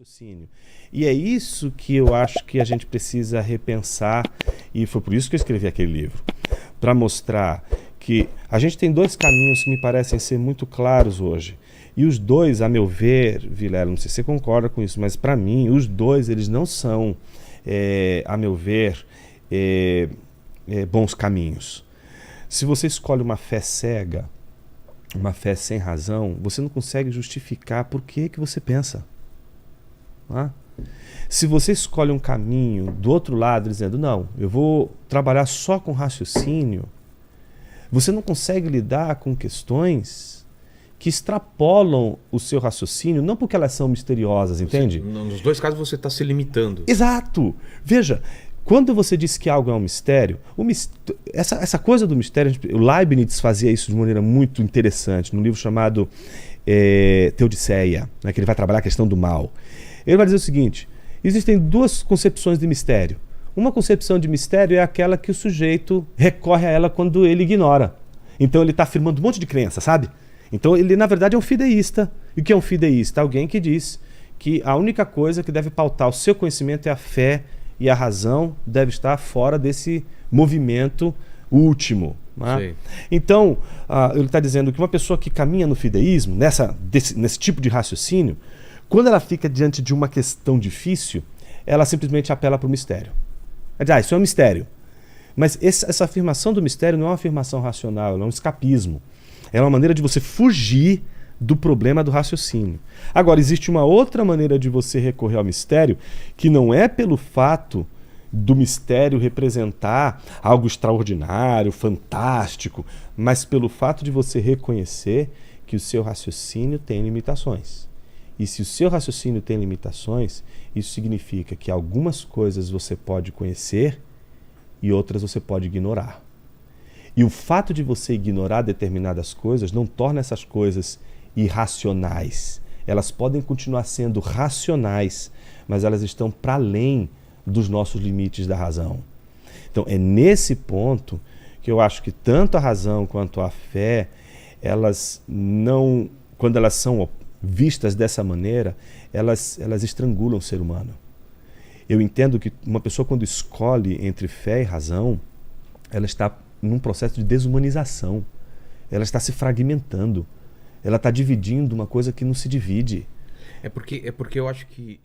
raciocínio. E é isso que eu acho que a gente precisa repensar, e foi por isso que eu escrevi aquele livro, para mostrar que a gente tem dois caminhos que me parecem ser muito claros hoje. E os dois, a meu ver, Vilela, não sei se você concorda com isso, mas para mim, os dois, eles não são, a meu ver, bons caminhos. Se você escolhe uma fé cega, uma fé sem razão, você não consegue justificar por que você pensa. Ah? Se você escolhe um caminho do outro lado, dizendo, não, eu vou trabalhar só com raciocínio, você não consegue lidar com questões que extrapolam o seu raciocínio, não porque elas são misteriosas, entende? Nos dois casos você está se limitando. Exato! Veja, quando você diz que algo é um mistério, essa coisa do mistério, o Leibniz fazia isso de maneira muito interessante, num livro chamado Teodiceia, né, que ele vai trabalhar a questão do mal. Ele vai dizer o seguinte, existem duas concepções de mistério. Uma concepção de mistério é aquela que o sujeito recorre a ela quando ele ignora. Então ele está afirmando um monte de crença, sabe? Então ele, na verdade, é um fideísta. E o que é um fideísta? Alguém que diz que a única coisa que deve pautar o seu conhecimento é a fé e a razão deve estar fora desse movimento último. Né? Então, ele está dizendo que uma pessoa que caminha no fideísmo, nesse tipo de raciocínio, quando ela fica diante de uma questão difícil, ela simplesmente apela para o mistério. Ela diz, isso é um mistério. Mas essa afirmação do mistério não é uma afirmação racional, é um escapismo. É uma maneira de você fugir do problema do raciocínio. Agora, existe uma outra maneira de você recorrer ao mistério, que não é pelo fato do mistério representar algo extraordinário, fantástico, mas pelo fato de você reconhecer que o seu raciocínio tem limitações. E se o seu raciocínio tem limitações, isso significa que algumas coisas você pode conhecer e outras você pode ignorar. E o fato de você ignorar determinadas coisas não torna essas coisas irracionais. Elas podem continuar sendo racionais, mas elas estão para além dos nossos limites da razão. Então é nesse ponto que eu acho que tanto a razão quanto a fé, elas não, quando elas são vistas dessa maneira, elas estrangulam o ser humano. Eu entendo que uma pessoa, quando escolhe entre fé e razão, ela está num processo de desumanização. Ela está se fragmentando. Ela está dividindo uma coisa que não se divide. É porque eu acho que